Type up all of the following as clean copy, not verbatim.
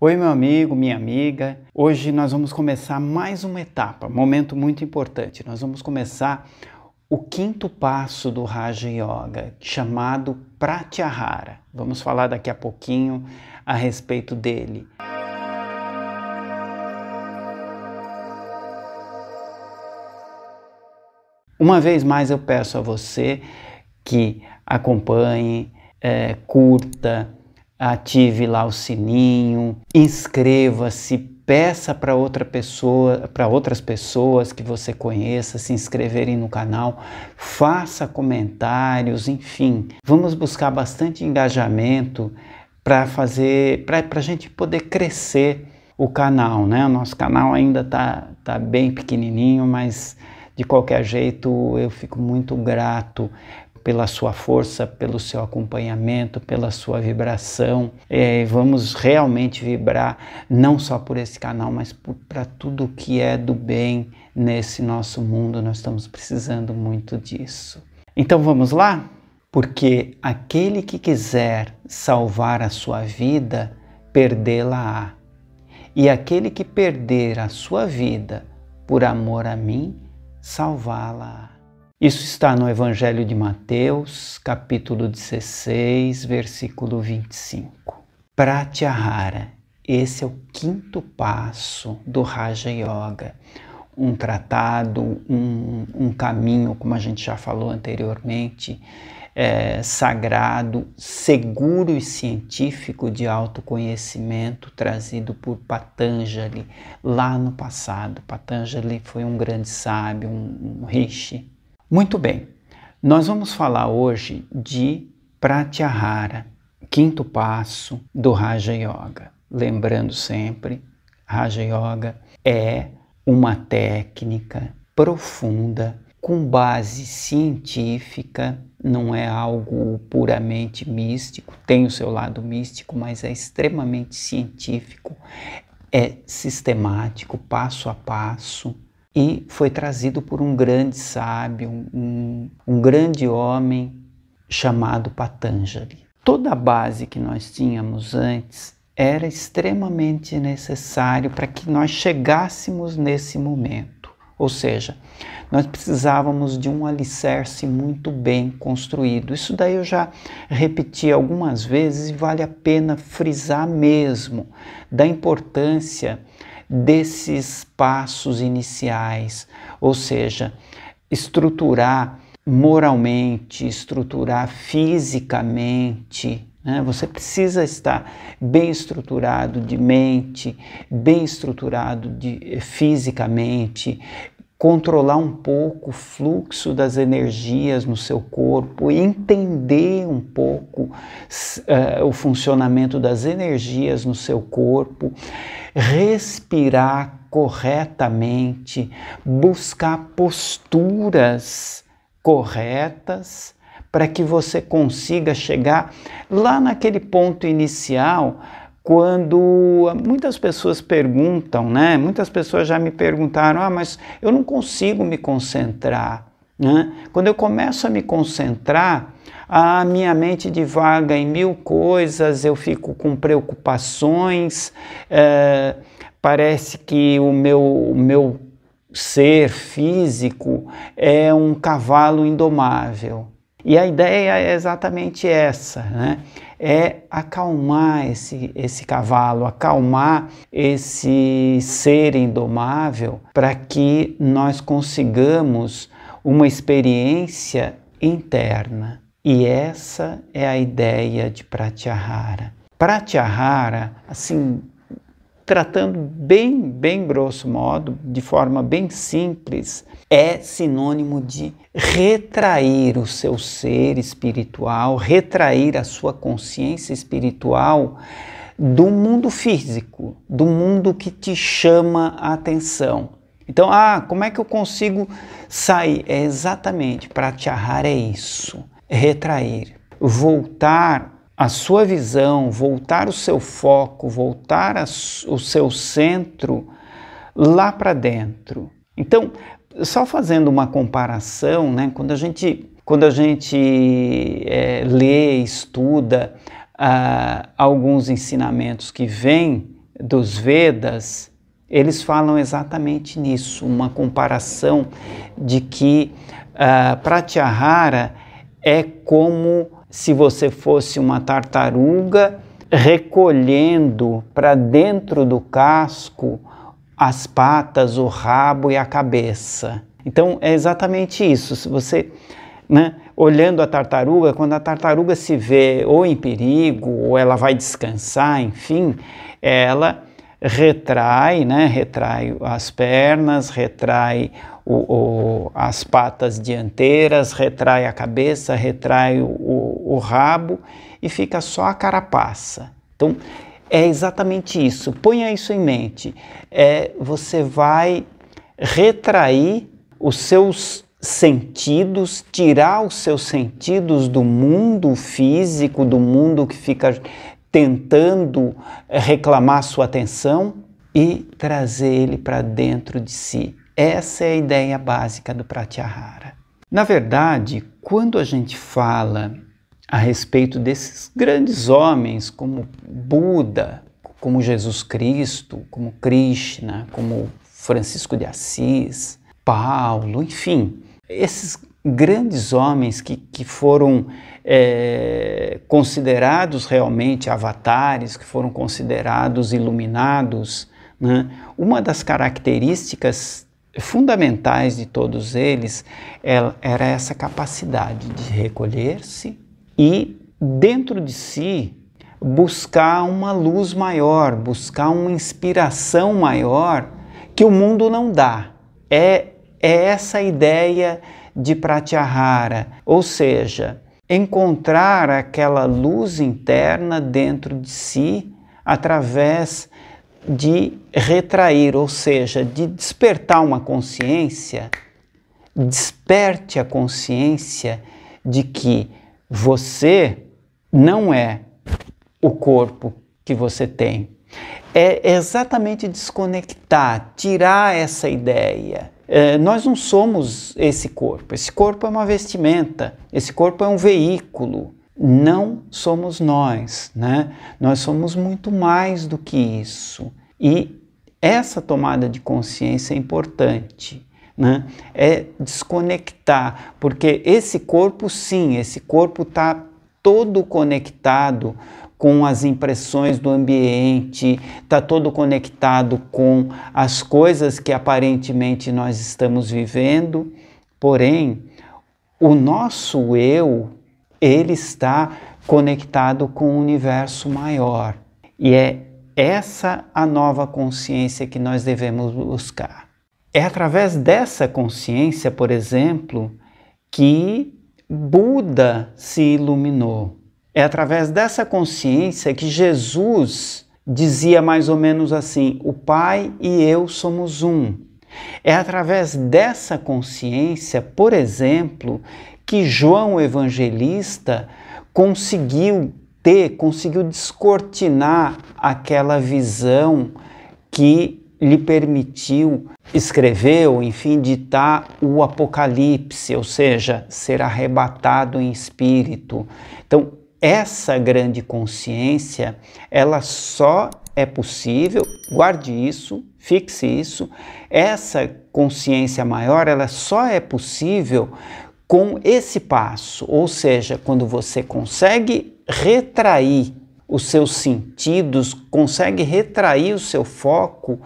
Oi, meu amigo, minha amiga. Hoje nós vamos começar mais uma etapa, momento muito importante. Nós vamos começar o quinto passo do Raja Yoga, chamado Pratyahara. Vamos falar daqui a pouquinho a respeito dele. Uma vez mais eu peço a você que acompanhe, curta, ative lá o sininho, inscreva-se, peça para outras pessoas que você conheça se inscreverem no canal, faça comentários, enfim, vamos buscar bastante engajamento para a gente poder crescer o canal, né? O nosso canal ainda tá bem pequenininho, mas de qualquer jeito eu fico muito grato pela sua força, pelo seu acompanhamento, pela sua vibração. Vamos realmente vibrar não só por esse canal, mas para tudo que é do bem nesse nosso mundo. Nós estamos precisando muito disso. Então vamos lá? Porque aquele que quiser salvar a sua vida, perdê-la-á. E aquele que perder a sua vida por amor a mim, salvá-la-á. Isso está no Evangelho de Mateus, capítulo 16, versículo 25. Pratyahara, esse é o quinto passo do Raja Yoga. Um tratado, um caminho, como a gente já falou anteriormente, sagrado, seguro e científico de autoconhecimento trazido por Patanjali lá no passado. Patanjali foi um grande sábio, um rishi. Muito bem, nós vamos falar hoje de Pratyahara, quinto passo do Raja Yoga. Lembrando sempre, Raja Yoga é uma técnica profunda, com base científica, não é algo puramente místico, tem o seu lado místico, mas é extremamente científico, é sistemático, passo a passo, e foi trazido por um grande sábio, um grande homem chamado Patanjali. Toda a base que nós tínhamos antes era extremamente necessário para que nós chegássemos nesse momento. Ou seja, nós precisávamos de um alicerce muito bem construído. Isso daí eu já repeti algumas vezes e vale a pena frisar mesmo da importância desses passos iniciais, ou seja, estruturar moralmente, estruturar fisicamente, né? Você precisa estar bem estruturado de mente, bem estruturado fisicamente, controlar um pouco o fluxo das energias no seu corpo, entender um pouco o funcionamento das energias no seu corpo, respirar corretamente, buscar posturas corretas para que você consiga chegar lá naquele ponto inicial. Quando muitas pessoas perguntam, né? Muitas pessoas já me perguntaram, mas eu não consigo me concentrar, né? Quando eu começo a me concentrar, a minha mente divaga em mil coisas, eu fico com preocupações, parece que o meu ser físico é um cavalo indomável. E a ideia é exatamente essa, né? É acalmar esse cavalo, acalmar esse ser indomável para que nós consigamos uma experiência interna. E essa é a ideia de Pratyahara. Pratyahara, assim, tratando bem grosso modo, de forma bem simples, é sinônimo de retrair o seu ser espiritual, retrair a sua consciência espiritual do mundo físico, do mundo que te chama a atenção. Então, como é que eu consigo sair? É exatamente, Pratyahara é isso, é retrair, voltar a sua visão, voltar o seu foco, voltar o seu centro lá para dentro. Então, só fazendo uma comparação, né? Quando a gente lê, estuda alguns ensinamentos que vêm dos Vedas, eles falam exatamente nisso, uma comparação de que Pratyahara é como se você fosse uma tartaruga recolhendo para dentro do casco as patas, o rabo e a cabeça. Então é exatamente isso. Se você, olhando a tartaruga, quando a tartaruga se vê ou em perigo, ou ela vai descansar, enfim, ela retrai, retrai as pernas, retrai as patas dianteiras, retrai a cabeça, retrai o rabo e fica só a carapaça. Então, é exatamente isso. Ponha isso em mente. Você vai retrair os seus sentidos, tirar os seus sentidos do mundo físico, do mundo que fica tentando reclamar sua atenção e trazer ele para dentro de si. Essa é a ideia básica do Pratyahara. Na verdade, quando a gente fala a respeito desses grandes homens como Buda, como Jesus Cristo, como Krishna, como Francisco de Assis, Paulo, enfim, esses grandes homens que foram considerados realmente avatares, que foram considerados iluminados, uma das características fundamentais de todos eles era essa capacidade de recolher-se e, dentro de si, buscar uma luz maior, buscar uma inspiração maior que o mundo não dá. É essa a ideia de Pratyahara, ou seja, encontrar aquela luz interna dentro de si através de retrair, ou seja, de despertar uma consciência. Desperte a consciência de que você não é o corpo que você tem. É exatamente desconectar, tirar essa ideia. Nós não somos esse corpo é uma vestimenta, esse corpo é um veículo, não somos nós, Nós somos muito mais do que isso. E essa tomada de consciência é importante, É desconectar, porque esse corpo, sim, esse corpo está todo conectado com as impressões do ambiente, está todo conectado com as coisas que aparentemente nós estamos vivendo, porém, o nosso eu, ele está conectado com o universo maior. E é essa a nova consciência que nós devemos buscar. É através dessa consciência, por exemplo, que Buda se iluminou. É através dessa consciência que Jesus dizia mais ou menos assim: o Pai e eu somos um. É através dessa consciência, por exemplo, que João o Evangelista conseguiu descortinar aquela visão que lhe permitiu escrever, ou enfim, ditar o Apocalipse, ou seja, ser arrebatado em espírito. Então, essa grande consciência, ela só é possível, guarde isso, fixe isso, essa consciência maior, ela só é possível com esse passo, ou seja, quando você consegue retrair os seus sentidos, consegue retrair o seu foco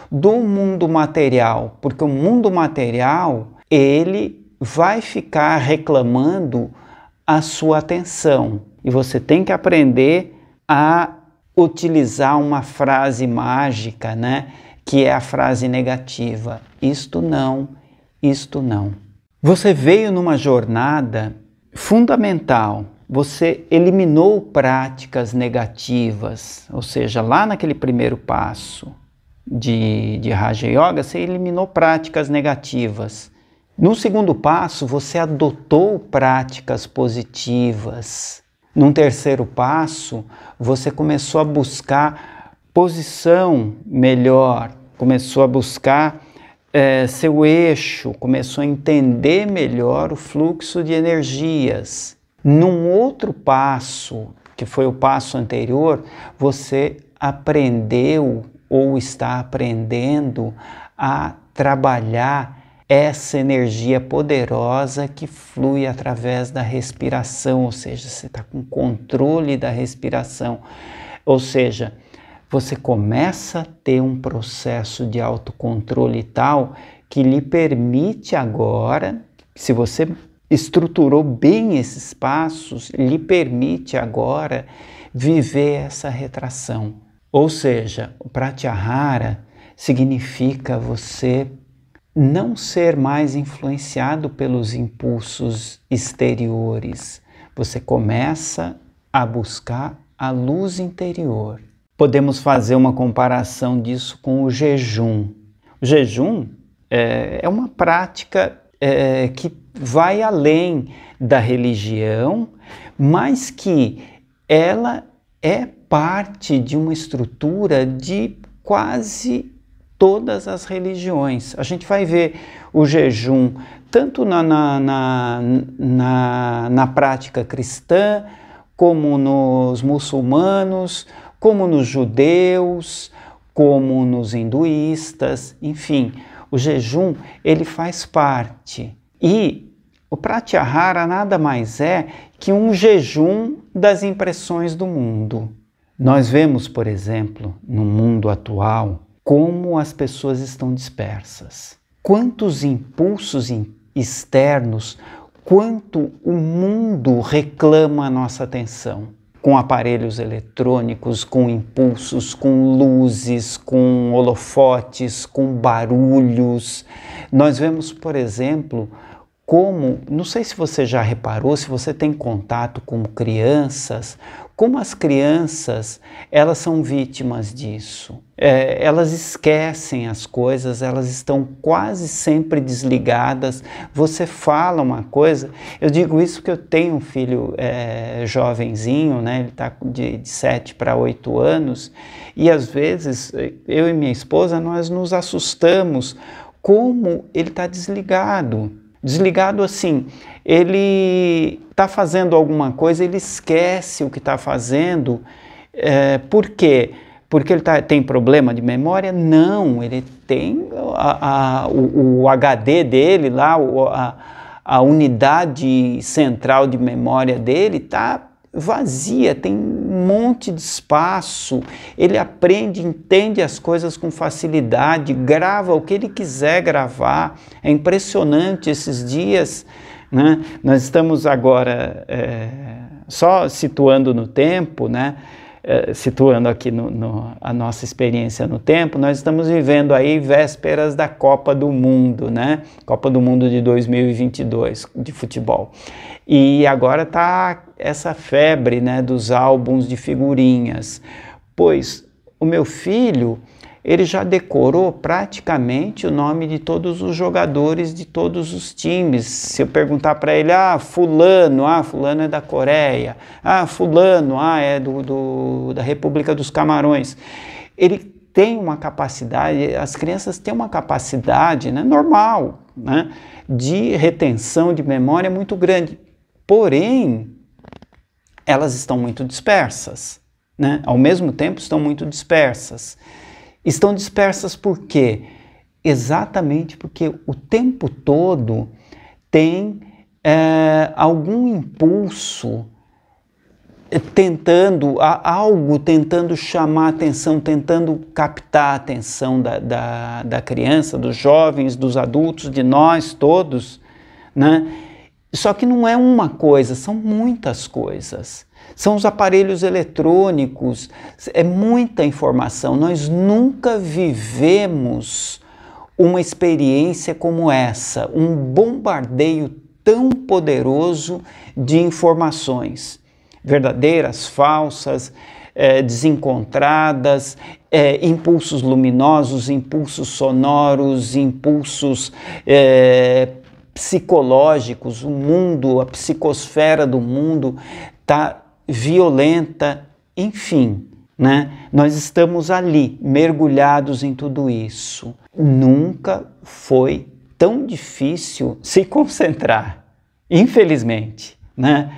do mundo material, porque o mundo material, ele vai ficar reclamando a sua atenção. E você tem que aprender a utilizar uma frase mágica, que é a frase negativa. Isto não, isto não. Você veio numa jornada fundamental. Você eliminou práticas negativas, ou seja, lá naquele primeiro passo de Raja Yoga, você eliminou práticas negativas. No segundo passo, você adotou práticas positivas. Num terceiro passo, você começou a buscar posição melhor, começou a buscar seu eixo, começou a entender melhor o fluxo de energias. Num outro passo, que foi o passo anterior, você aprendeu ou está aprendendo a trabalhar essa energia poderosa que flui através da respiração, ou seja, você está com controle da respiração, ou seja, você começa a ter um processo de autocontrole tal que lhe permite agora, se você estruturou bem esses passos, lhe permite agora viver essa retração. Ou seja, o Pratyahara significa você não ser mais influenciado pelos impulsos exteriores. Você começa a buscar a luz interior. Podemos fazer uma comparação disso com o jejum. O jejum é uma prática que vai além da religião, mas que ela é parte de uma estrutura de quase todas as religiões. A gente vai ver o jejum tanto na prática cristã, como nos muçulmanos, como nos judeus, como nos hinduístas, enfim, o jejum ele faz parte. E o Pratyahara nada mais é que um jejum das impressões do mundo. Nós vemos, por exemplo, no mundo atual, como as pessoas estão dispersas. Quantos impulsos externos, quanto o mundo reclama a nossa atenção. Com aparelhos eletrônicos, com impulsos, com luzes, com holofotes, com barulhos. Nós vemos, por exemplo, como, não sei se você já reparou, se você tem contato com crianças, como as crianças, elas são vítimas disso. Elas esquecem as coisas, elas estão quase sempre desligadas. Você fala uma coisa, eu digo isso porque eu tenho um filho jovenzinho, né? Ele está de 7 para 8 anos, e às vezes eu e minha esposa, nós nos assustamos como ele está desligado. Desligado assim, ele está fazendo alguma coisa, ele esquece o que está fazendo. Por quê? Porque ele tem problema de memória? Não, ele tem o HD dele lá, a unidade central de memória dele está vazia, tem um monte de espaço, ele aprende, entende as coisas com facilidade, grava o que ele quiser gravar. É impressionante esses dias, né? Nós estamos agora, só situando no tempo, né? Situando aqui a nossa experiência no tempo, nós estamos vivendo aí vésperas da Copa do Mundo, né? Copa do Mundo de 2022 de futebol. E agora está essa febre, né, dos álbuns de figurinhas. Pois o meu filho, ele já decorou praticamente o nome de todos os jogadores de todos os times. Se eu perguntar para ele, fulano é da Coreia, fulano, é da República dos Camarões. Ele tem uma capacidade, as crianças têm uma capacidade, né, normal, né, de retenção de memória muito grande. Porém, elas estão muito dispersas, né? Ao mesmo tempo estão muito dispersas. Estão dispersas por quê? Exatamente porque o tempo todo tem algum impulso tentando chamar a atenção, tentando captar a atenção da criança, dos jovens, dos adultos, de nós todos, né? Só que não é uma coisa, são muitas coisas. São os aparelhos eletrônicos, é muita informação. Nós nunca vivemos uma experiência como essa, um bombardeio tão poderoso de informações, verdadeiras, falsas, desencontradas, impulsos luminosos, impulsos sonoros, impulsos psicológicos. O mundo, a psicosfera do mundo está violenta, enfim, né? Nós estamos ali, mergulhados em tudo isso. Nunca foi tão difícil se concentrar, infelizmente, né?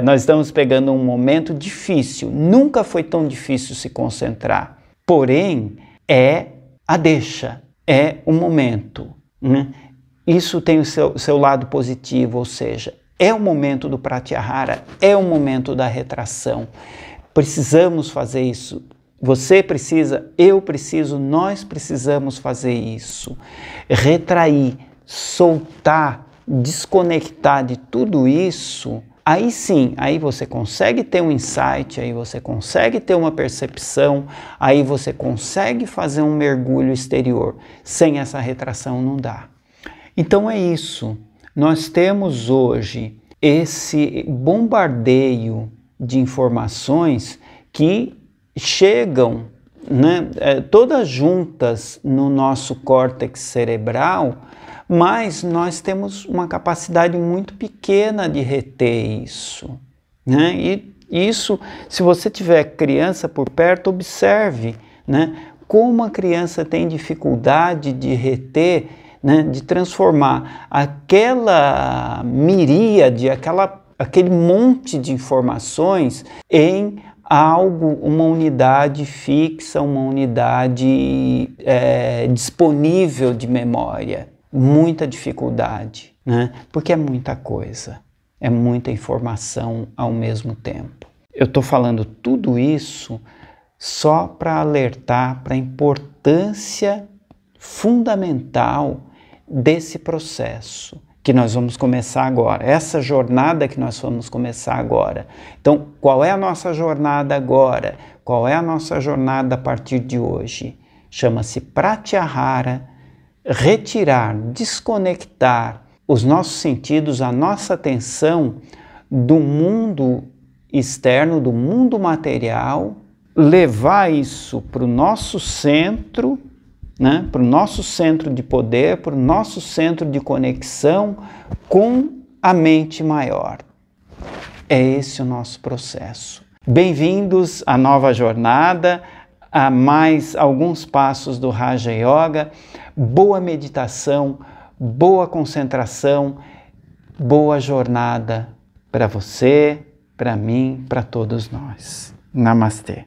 Nós estamos pegando um momento difícil, nunca foi tão difícil se concentrar, porém é a deixa, é o momento, né? Isso tem o seu lado positivo, ou seja, é o momento do Pratyahara, é o momento da retração. Precisamos fazer isso. Você precisa, eu preciso, nós precisamos fazer isso. Retrair, soltar, desconectar de tudo isso, aí sim, aí você consegue ter um insight, aí você consegue ter uma percepção, aí você consegue fazer um mergulho exterior. Sem essa retração não dá. Então é isso. Nós temos hoje esse bombardeio de informações que chegam, né, todas juntas no nosso córtex cerebral, mas nós temos uma capacidade muito pequena de reter isso, né? E isso, se você tiver criança por perto, observe, né, como a criança tem dificuldade de reter, né, de transformar aquela miríade, aquele monte de informações em algo, uma unidade fixa, uma unidade disponível de memória. Muita dificuldade, né? Porque é muita coisa, é muita informação ao mesmo tempo. Eu estou falando tudo isso só para alertar para a importância fundamental desse processo que nós vamos começar agora, essa jornada que nós vamos começar agora. Então, qual é a nossa jornada agora? Qual é a nossa jornada a partir de hoje? Chama-se Pratyahara. Retirar, desconectar os nossos sentidos, a nossa atenção do mundo externo, do mundo material, levar isso para o nosso centro, né, para o nosso centro de poder, para o nosso centro de conexão com a mente maior. É esse o nosso processo. Bem-vindos à nova jornada, a mais alguns passos do Raja Yoga. Boa meditação, boa concentração, boa jornada para você, para mim, para todos nós. Namastê.